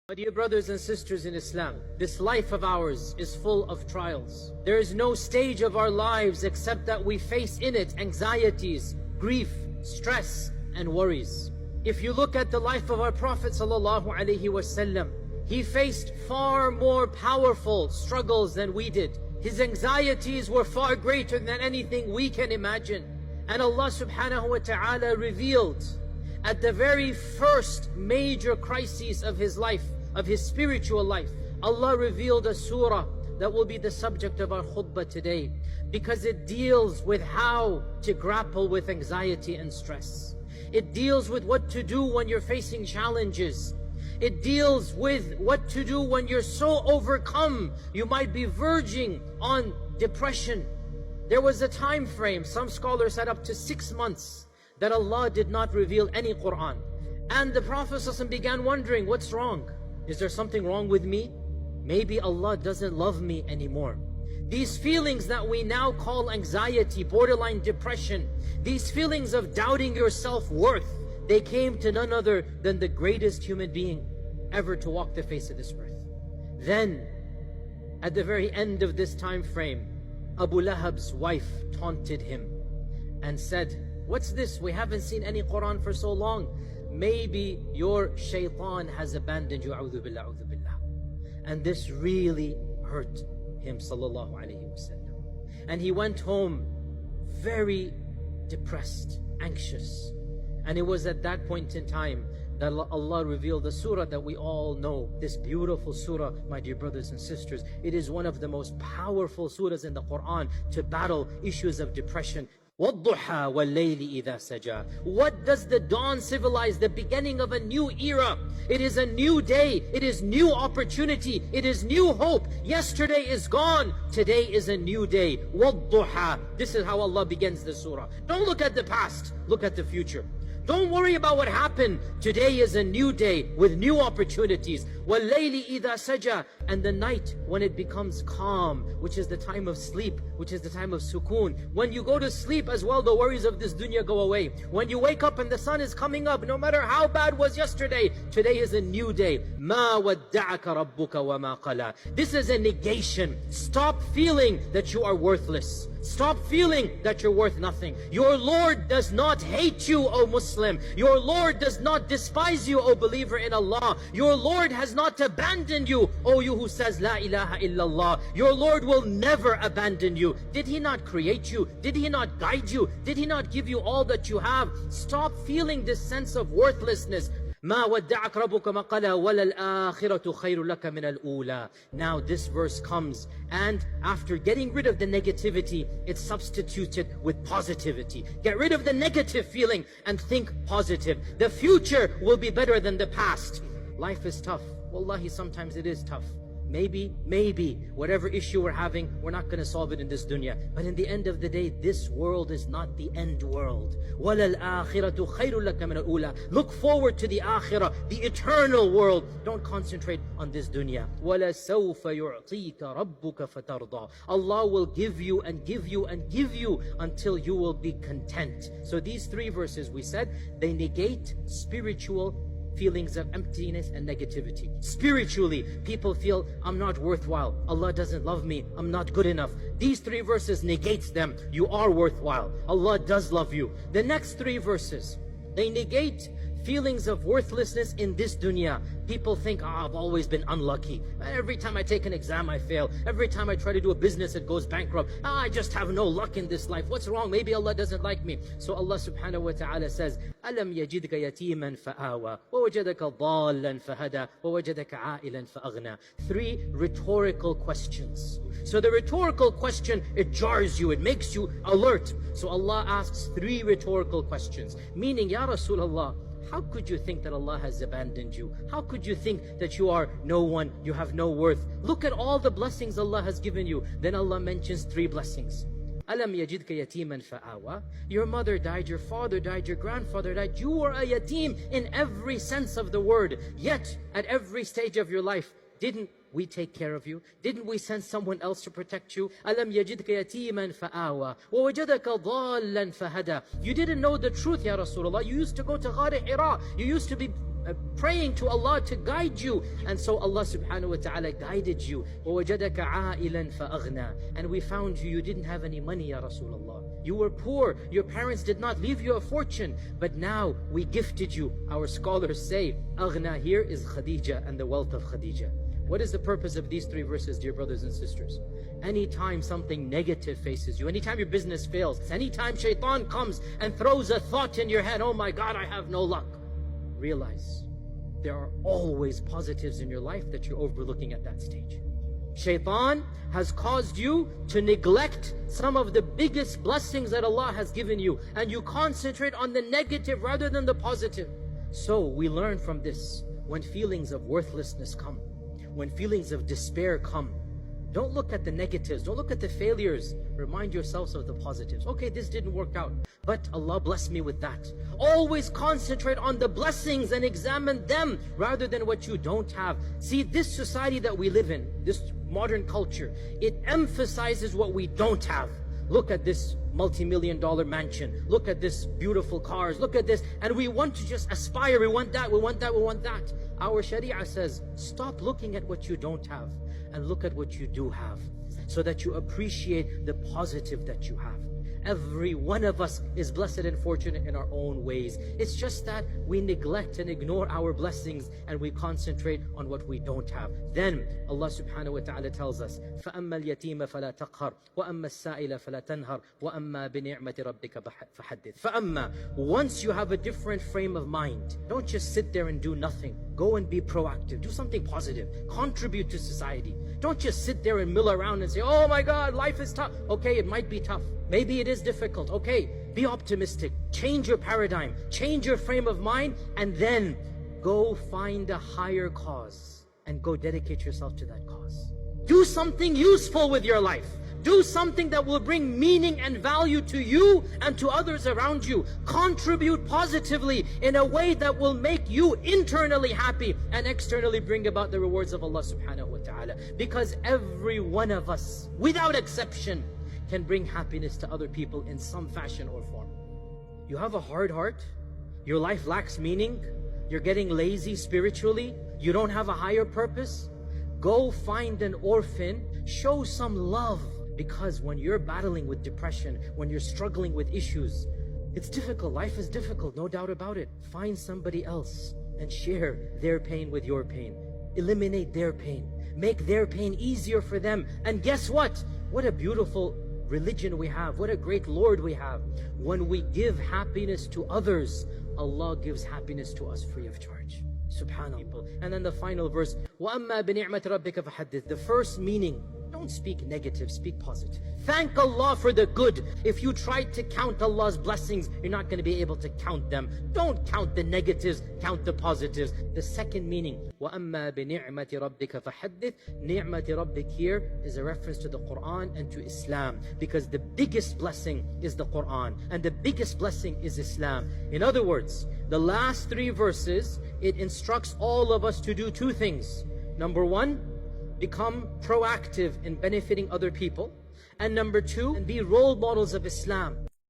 My dear brothers and sisters in Islam, this life of ours is full of trials. There is no stage of our lives except that we face in it anxieties, grief, stress, and worries. If you look at the life of our Prophet ﷺ, he faced far more powerful struggles than we did. His anxieties were far greater than anything we can imagine. And Allah subhanahu wa ta'ala revealed at the very first major crises of his life, of his spiritual life, Allah revealed a surah that will be the subject of our khutbah today, because it deals with how to grapple with anxiety and stress. It deals with what to do when you're facing challenges. It deals with what to do when you're so overcome, you might be verging on depression. There was a time frame, some scholars said up to 6 months, that Allah did not reveal any Quran. And the Prophet ﷺ began wondering, what's wrong? Is there something wrong with me? Maybe Allah doesn't love me anymore. These feelings that we now call anxiety, borderline depression, these feelings of doubting your self-worth, they came to none other than the greatest human being ever to walk the face of this earth. Then, at the very end of this time frame, Abu Lahab's wife taunted him and said, what's this? We haven't seen any Quran for so long. Maybe your shaitan has abandoned you. A'udhu billah, a'udhu billah. And this really hurt him, sallallahu alayhi wasallam. And he went home very depressed, anxious. And it was at that point in time that Allah revealed the surah that we all know. This beautiful surah, my dear brothers and sisters. It is one of the most powerful surahs in the Quran to battle issues of depression. وَالضُّحَى وَاللَّيْلِ إِذَا سَجَى. What does the dawn symbolize? The beginning of a new era. It is a new day. It is new opportunity. It is new hope. Yesterday is gone. Today is a new day. وَالضُّحَى. This is how Allah begins the surah. Don't look at the past. Look at the future. Don't worry about what happened. Today is a new day with new opportunities. وَاللَّيْلِ إِذَا سَجَى. And the night when it becomes calm, which is the time of sleep, which is the time of sukoon. When you go to sleep as well, the worries of this dunya go away. When you wake up and the sun is coming up, no matter how bad was yesterday, today is a new day. مَا وَدَّعَكَ رَبُّكَ وَمَا قَلَى. This is a negation. Stop feeling that you are worthless. Stop feeling that you're worth nothing. Your Lord does not hate you, O Muslim. Your Lord does not despise you, O believer in Allah. Your Lord has not abandoned you, O you who says La ilaha illallah. Your Lord will never abandon you. Did He not create you? Did He not guide you? Did He not give you all that you have? Stop feeling this sense of worthlessness. مَا وَدَّعَكَ رَبُّكَ مَا قَلَى وَلَلْآخِرَةُ خَيْرٌ لَكَ مِنَ الْأُولَى. Now this verse comes, and after getting rid of the negativity, it's substituted with positivity. Get rid of the negative feeling and think positive. The future will be better than the past. Life is tough. Wallahi, sometimes it is tough. Maybe, whatever issue we're having, we're not going to solve it in this dunya. But in the end of the day, this world is not the end world. وَلَلْآخِرَةُ خَيْرٌ لَكَ مِنَ الْأُولَى. Look forward to the akhirah, the eternal world. Don't concentrate on this dunya. وَلَسَوْفَ يُعْطِيكَ رَبُّكَ فَتَرْضَى. Allah will give you and give you and give you until you will be content. So these 3 verses we said, they negate spiritual feelings of emptiness and negativity. Spiritually, people feel, I'm not worthwhile. Allah doesn't love me. I'm not good enough. These 3 verses negates them. You are worthwhile. Allah does love you. The next 3 verses, they negate feelings of worthlessness in this dunya. People think, I've always been unlucky. Every time I take an exam, I fail. Every time I try to do a business, it goes bankrupt. I just have no luck in this life. What's wrong? Maybe Allah doesn't like me. So Allah subhanahu wa ta'ala says, أَلَمْ يَجِدْكَ يَتِيمًا فَآوَى وَوَجَدَكَ ضَالًا فَهَدَى وَوَجَدَكَ عَائِلًا فَأَغْنَى. 3 rhetorical questions. So the rhetorical question, it jars you, it makes you alert. So Allah asks 3 rhetorical questions. Meaning, Ya Rasulullah, how could you think that Allah has abandoned you? How could you think that you are no one, you have no worth? Look at all the blessings Allah has given you. Then Allah mentions 3 blessings. أَلَمْ يَجِدْكَ يَتِيمًا فَآوَى. Your mother died, your father died, your grandfather died. You were a yatim in every sense of the word. Yet, at every stage of your life, didn't we take care of you? Didn't we send someone else to protect you? أَلَمْ يَجِدْكَ يَتِيمًا فَآوَى وَوَجَدَكَ ضَالًا فَهَدَى. You didn't know the truth, Ya Rasulullah. You used to go to Ghar Hira. You used to be praying to Allah to guide you. And so Allah subhanahu wa ta'ala guided you. وَوَجَدَكَ عَائِلًا فَأَغْنَى. And we found you didn't have any money, Ya Rasulullah. You were poor. Your parents did not leave you a fortune. But now we gifted you. Our scholars say, Aghna here is Khadija and the wealth of Khadija. What is the purpose of these three verses, dear brothers and sisters? Anytime something negative faces you, anytime your business fails, anytime shaitan comes and throws a thought in your head, oh my God, I have no luck. Realize there are always positives in your life that you're overlooking at that stage. Shaitan has caused you to neglect some of the biggest blessings that Allah has given you, and you concentrate on the negative rather than the positive. So we learn from this, when feelings of worthlessness come, when feelings of despair come, don't look at the negatives, don't look at the failures. Remind yourselves of the positives. Okay, this didn't work out, but Allah blessed me with that. Always concentrate on the blessings and examine them rather than what you don't have. See, this society that we live in, this modern culture, it emphasizes what we don't have. Look at this multi-million-dollar mansion. Look at this beautiful cars. Look at this. And we want to just aspire. We want that, we want that, we want that. Our Sharia says, stop looking at what you don't have and look at what you do have, so that you appreciate the positive that you have. Every one of us is blessed and fortunate in our own ways. It's just that we neglect and ignore our blessings and we concentrate on what we don't have. Then Allah subhanahu wa ta'ala tells us, فَأَمَّا الْيَتِيمَ فَلَا تَقْهَرْ وَأَمَّا السَّائِلَ فَلَا تَنْهَرْ وَأَمَّا بِنِعْمَةِ رَبِّكَ فَحَدِّثْ. فَأَمَّا, once you have a different frame of mind, don't just sit there and do nothing. Go and be proactive. Do something positive. Contribute to society. Don't just sit there and mill around and say, oh my God, life is tough. Okay, it might be tough. Maybe it is difficult. Okay, be optimistic. Change your paradigm. Change your frame of mind. And then go find a higher cause and go dedicate yourself to that cause. Do something useful with your life. Do something that will bring meaning and value to you and to others around you. Contribute positively in a way that will make you internally happy and externally bring about the rewards of Allah subhanahu wa ta'ala. Because every one of us, without exception, can bring happiness to other people in some fashion or form. You have a hard heart, your life lacks meaning, you're getting lazy spiritually, you don't have a higher purpose, go find an orphan, show some love. Because when you're battling with depression, when you're struggling with issues, it's difficult. Life is difficult, no doubt about it. Find somebody else and share their pain with your pain. Eliminate their pain. Make their pain easier for them. And guess what? What a beautiful religion we have. What a great Lord we have. When we give happiness to others, Allah gives happiness to us free of charge. Subhanallah. And then the final verse, وَأَمَّا بِنِعْمَةِ رَبِّكَ فَحَدِّثْ. The first meaning, don't speak negative, speak positive. Thank Allah for the good. If you try to count Allah's blessings, you're not going to be able to count them. Don't count the negatives, count the positives. The second meaning, وَأَمَّا بِنِعْمَةِ رَبِّكَ فَحَدِّثْ. نِعْمَةِ رَبِّكَ here is a reference to the Quran and to Islam. Because the biggest blessing is the Quran. And the biggest blessing is Islam. In other words, the last three verses, it instructs all of us to do two things. Number one, become proactive in benefiting other people. And number two, be role models of Islam.